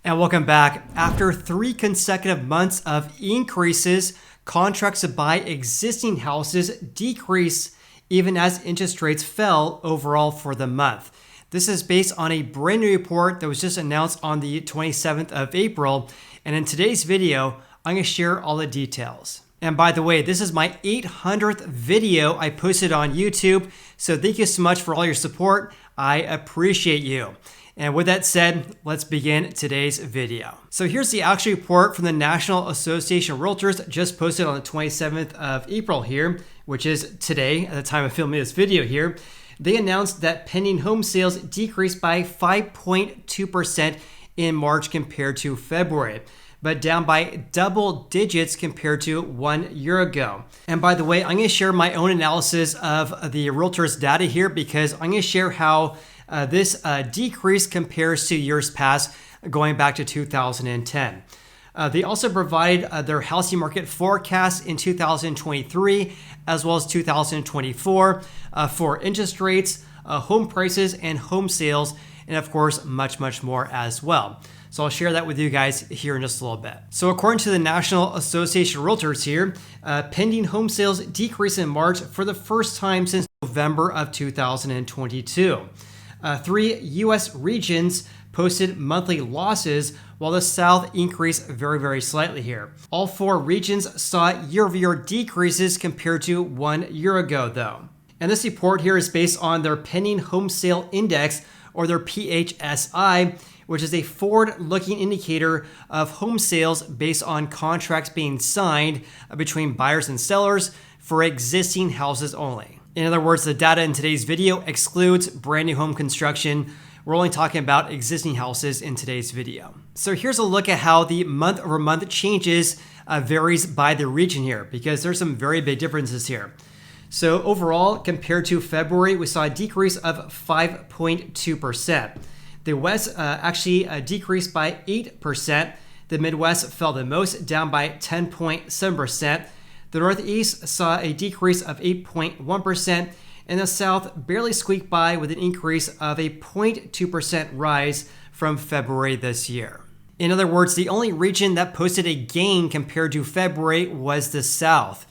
And welcome back. After 3 consecutive months of increases, contracts to buy existing houses decreased even as interest rates fell overall for the month. This is based on a brand new report that was just announced on the 27th of April. And in today's video, I'm going to share all the details. And by the way, this is my 800th video I posted on YouTube. So thank you so much for all your support. I appreciate you. And with that said, let's begin today's video. So here's the actual report from the National Association of Realtors just posted on the 27th of April here, which is today at the time of filming this video here. They announced that pending home sales decreased by 5.2% in March compared to February, but down by double digits compared to 1 year ago. And by the way, I'm going to share my own analysis of the Realtors data here because I'm going to share how this decrease compares to years past, going back to 2010. They also provided their housing market forecast in 2023 as well as 2024 for interest rates, home prices, and home sales, and of course, much more as well. So I'll share that with you guys here in just a little bit. So according to the National Association of Realtors here, pending home sales decreased in March for the first time since November of 2022. 3 U.S. regions posted monthly losses, while the South increased very slightly here. All 4 regions saw year-over-year decreases compared to 1 year ago, though. And this report here is based on their pending home sale index, or their PHSI, which is a forward-looking indicator of home sales based on contracts being signed between buyers and sellers for existing houses only. In other words, the data in today's video excludes brand new home construction. We're only talking about existing houses in today's video. So here's a look at how the month-over-month changes varies by the region here, because there's some very big differences here. So overall, compared to February, we saw a decrease of 5.2%. The West actually decreased by 8%. The Midwest fell the most, down by 10.7%. The Northeast saw a decrease of 8.1%, and the South barely squeaked by with an increase of a 0.2% rise from February this year. In other words, the only region that posted a gain compared to February was the South.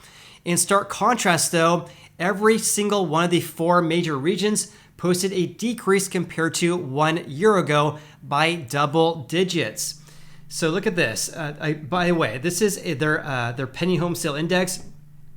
In stark contrast, though, every single one of the 4 major regions posted a decrease compared to 1 year ago by double digits. So look at this. By the way, this is their pending home sale index,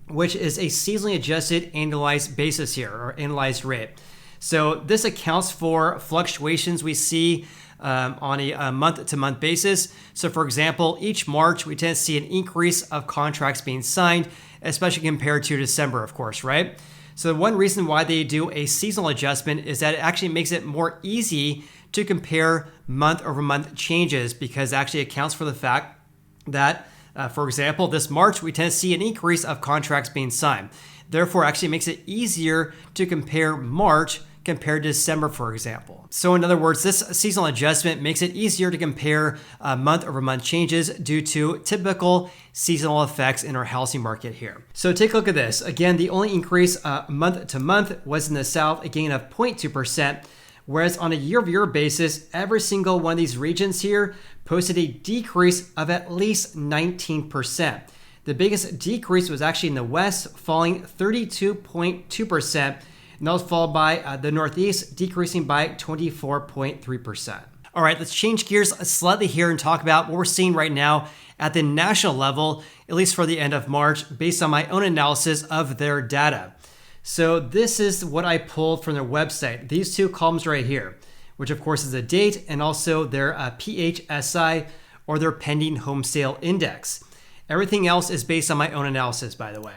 which is a seasonally adjusted annualized basis here, or annualized rate. So this accounts for fluctuations we see on a month-to-month basis. So for example, each March, we tend to see an increase of contracts being signed, especially compared to December, of course, right? So one reason why they do a seasonal adjustment is that it actually makes it more easy to compare month-over-month changes, because it actually accounts for the fact that, for example, this March, we tend to see an increase of contracts being signed. Therefore, it actually makes it easier to compare March compared to December, for example. So in other words, this seasonal adjustment makes it easier to compare month-over-month changes due to typical seasonal effects in our housing market here. So take a look at this. Again, the only increase month-to-month was in the South, a gain of 0.2%, whereas on a year-over-year basis, every single one of these regions here posted a decrease of at least 19%. The biggest decrease was actually in the West, falling 32.2%, and that was followed by the Northeast, decreasing by 24.3%. All right, let's change gears slightly here and talk about what we're seeing right now at the national level, at least for the end of March, based on my own analysis of their data. So this is what I pulled from their website. These 2 columns right here, which of course is the date and also their PHSI, or their pending home sale index. Everything else is based on my own analysis, by the way.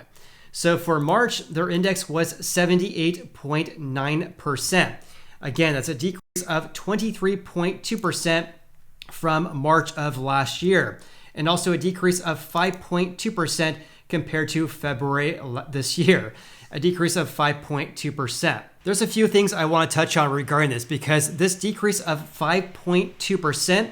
So for March, their index was 78.9%. Again, that's a decrease of 23.2% from March of last year, and also a decrease of 5.2% compared to February this year, a decrease of 5.2%. There's a few things I want to touch on regarding this, because this decrease of 5.2%,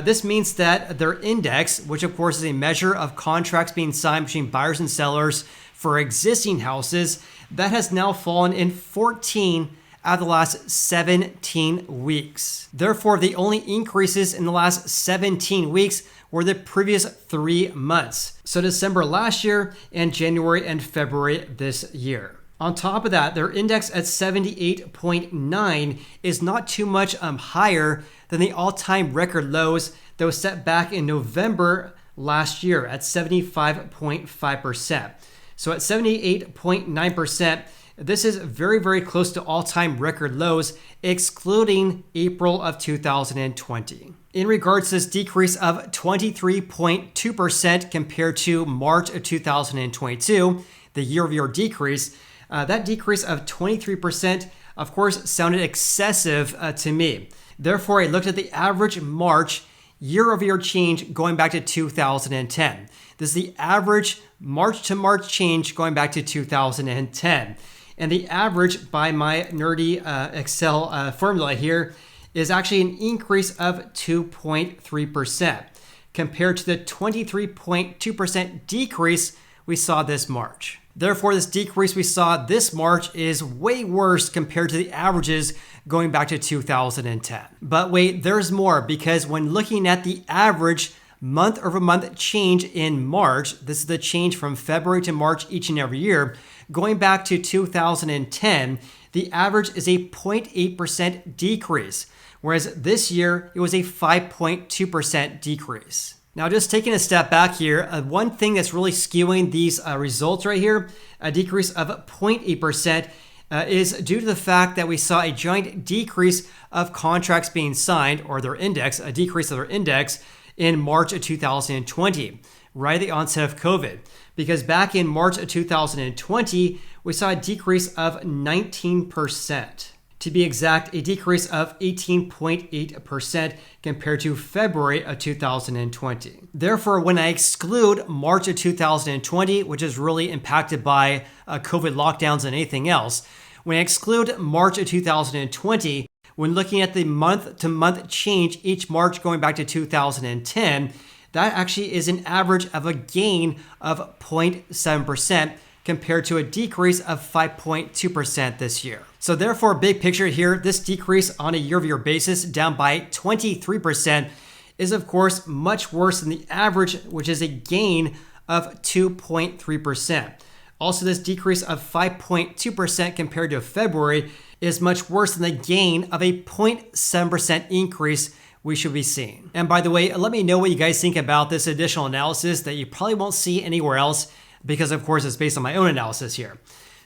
this means that their index, which of course is a measure of contracts being signed between buyers and sellers for existing houses, that has now fallen in 14 out of the last 17 weeks. Therefore, the only increases in the last 17 weeks were the previous 3 months. So December last year and January and February this year. On top of that, their index at 78.9 is not too much higher than the all-time record lows that was set back in November last year at 75.5%. So at 78.9%, this is very, very close to all-time record lows, excluding April of 2020. In regards to this decrease of 23.2% compared to March of 2022, the year-over-year decrease, that decrease of 23%, of course, sounded excessive to me. Therefore, I looked at the average March year-over-year change going back to 2010. This is the average March to March change going back to 2010. And the average by my nerdy Excel formula here is actually an increase of 2.3% compared to the 23.2% decrease we saw this March. Therefore, this decrease we saw this March is way worse compared to the averages going back to 2010. But wait, there's more, because when looking at the average month-over-month change in March, this is the change from February to March each and every year, going back to 2010, the average is a 0.8% decrease, whereas this year it was a 5.2% decrease. Now, just taking a step back here, one thing that's really skewing these results right here, a decrease of 0.8%, is due to the fact that we saw a giant decrease of contracts being signed, or their index, a decrease of their index in March of 2020, right at the onset of COVID. Because back in March of 2020, we saw a decrease of 19%. To be exact, a decrease of 18.8% compared to February of 2020. Therefore, when I exclude March of 2020, which is really impacted by COVID lockdowns and anything else, when I exclude March of 2020, when looking at the month-to-month change each March going back to 2010, that actually is an average of a gain of 0.7% compared to a decrease of 5.2% this year. So therefore, big picture here, this decrease on a year-over-year basis, down by 23%, is of course much worse than the average, which is a gain of 2.3%. Also, this decrease of 5.2% compared to February is much worse than the gain of a 0.7% increase we should be seeing. And by the way, let me know what you guys think about this additional analysis that you probably won't see anywhere else, because of course it's based on my own analysis here.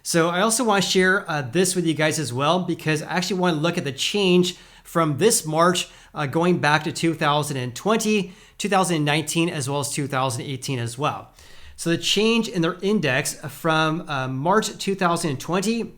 So I also want to share this with you guys as well, because I actually want to look at the change from this March going back to 2020, 2019, as well as 2018 as well. So the change in their index from March 2020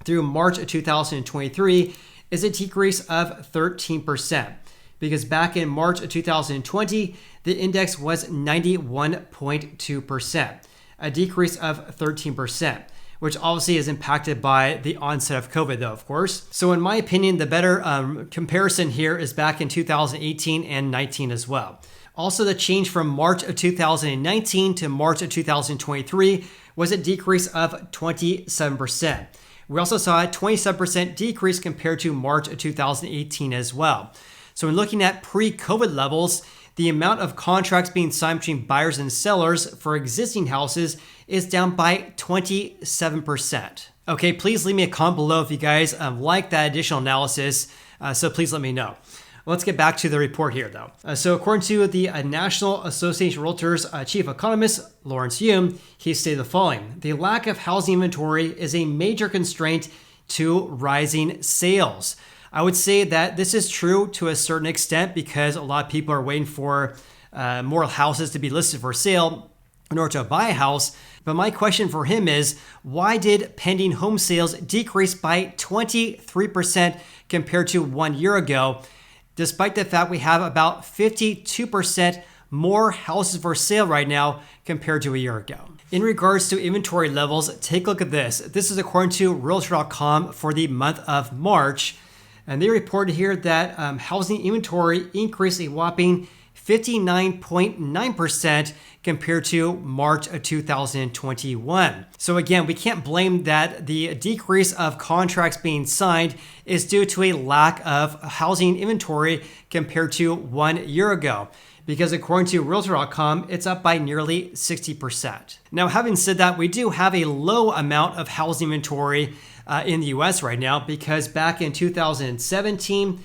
through March of 2023 is a decrease of 13%. Because back in March of 2020, the index was 91.2%, a decrease of 13%, which obviously is impacted by the onset of COVID though, of course. So in my opinion, the better comparison here is back in 2018 and 19 as well. Also, the change from March of 2019 to March of 2023 was a decrease of 27%. We also saw a 27% decrease compared to March of 2018 as well. So when looking at pre-COVID levels, the amount of contracts being signed between buyers and sellers for existing houses is down by 27%. Okay, please leave me a comment below if you guys like that additional analysis. So please let me know. Let's get back to the report here though. So according to the National Association of Realtors chief economist, Lawrence Yun, he stated the following: the lack of housing inventory is a major constraint to rising sales. I would say that this is true to a certain extent because a lot of people are waiting for more houses to be listed for sale in order to buy a house. But my question for him is, why did pending home sales decrease by 23% compared to 1 year ago, despite the fact we have about 52% more houses for sale right now compared to a year ago? In regards to inventory levels, take a look at this. This is according to Realtor.com for the month of March. And they reported here that housing inventory increased a whopping 59.9% compared to March of 2021. So again, we can't blame that the decrease of contracts being signed is due to a lack of housing inventory compared to 1 year ago, because according to Realtor.com, it's up by nearly 60%. Now, having said that, we do have a low amount of housing inventory in the US right now, because back in 2017,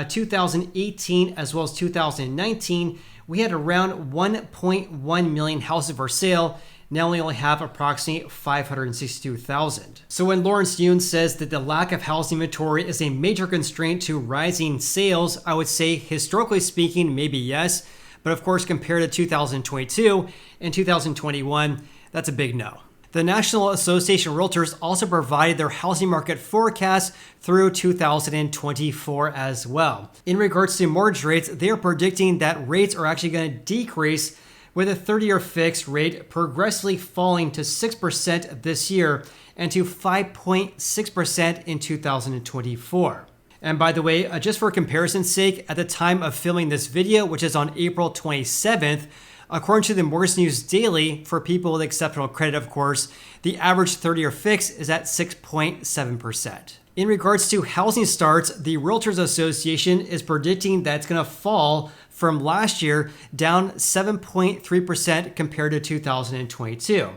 2018, as well as 2019, we had around 1.1 million houses for sale. Now we only have approximately 562,000. So when Lawrence Yun says that the lack of housing inventory is a major constraint to rising sales, I would say historically speaking, maybe yes. But of course, compared to 2022 and 2021, that's a big no. The National Association of Realtors also provided their housing market forecast through 2024 as well. In regards to mortgage rates, they are predicting that rates are actually going to decrease, with a 30-year fixed rate progressively falling to 6% this year and to 5.6% in 2024. And by the way, just for comparison's sake, at the time of filming this video, which is on April 27th, according to the Mortgage News Daily, for people with exceptional credit, of course, the average 30-year fix is at 6.7%. In regards to housing starts, the Realtors Association is predicting that it's going to fall from last year down 7.3% compared to 2022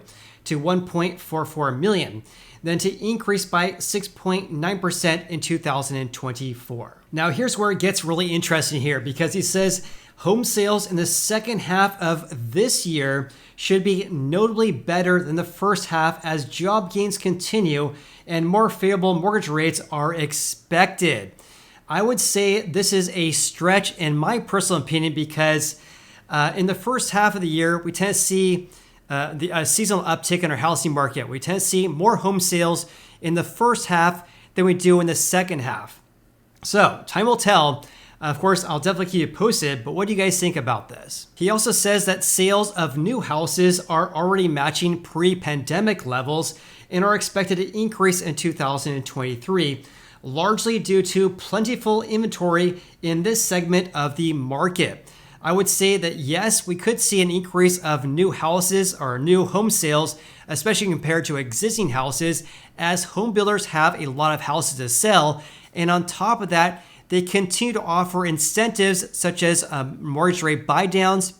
to 1.44 million, then to increase by 6.9% in 2024. Now, here's where it gets really interesting here, because he says home sales in the second half of this year should be notably better than the first half as job gains continue and more favorable mortgage rates are expected. I would say this is a stretch in my personal opinion, because in the first half of the year, we tend to see the seasonal uptick in our housing market. We tend to see more home sales in the first half than we do in the second half. So time will tell. Of course, I'll definitely keep you posted, but what do you guys think about this? He also says that sales of new houses are already matching pre-pandemic levels and are expected to increase in 2023, largely due to plentiful inventory in this segment of the market. I would say that yes, we could see an increase of new houses or new home sales, especially compared to existing houses, as home builders have a lot of houses to sell. And on top of that, they continue to offer incentives such as mortgage rate buy downs,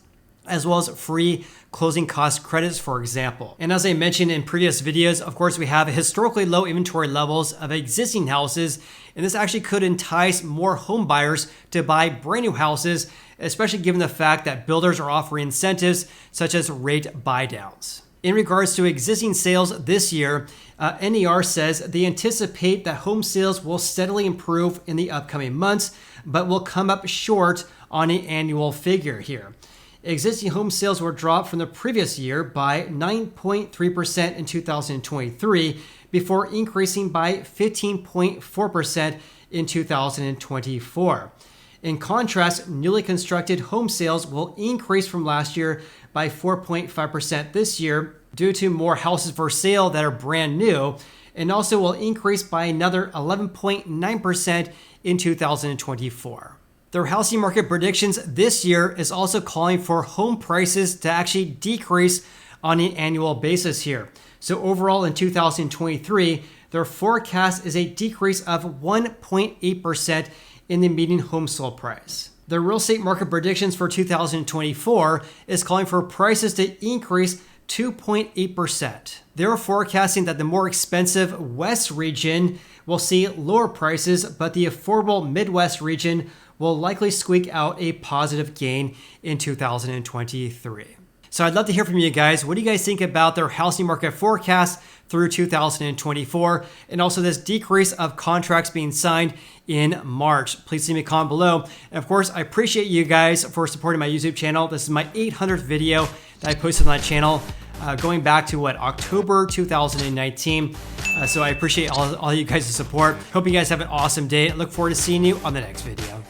as well as free closing cost credits, for example. And as I mentioned in previous videos, of course, we have historically low inventory levels of existing houses, and this actually could entice more home buyers to buy brand new houses, especially given the fact that builders are offering incentives such as rate buy downs. In regards to existing sales this year, NAR says they anticipate that home sales will steadily improve in the upcoming months, but will come up short on an annual figure here. Existing home sales will drop from the previous year by 9.3% in 2023 before increasing by 15.4% in 2024. In contrast, newly constructed home sales will increase from last year by 4.5% this year due to more houses for sale that are brand new, and also will increase by another 11.9% in 2024. Their housing market predictions this year is also calling for home prices to actually decrease on an annual basis here. So overall in 2023, their forecast is a decrease of 1.8% in the median home sold price. The real estate market predictions for 2024 is calling for prices to increase 2.8%. They're forecasting that the more expensive West region will see lower prices, but the affordable Midwest region will likely squeak out a positive gain in 2023. So I'd love to hear from you guys. What do you guys think about their housing market forecast through 2024, and also this decrease of contracts being signed in March? Please leave me a comment below. And of course, I appreciate you guys for supporting my YouTube channel. This is my 800th video that I posted on that channel, going back to October 2019. So I appreciate all you guys' support. Hope you guys have an awesome day. I look forward to seeing you on the next video.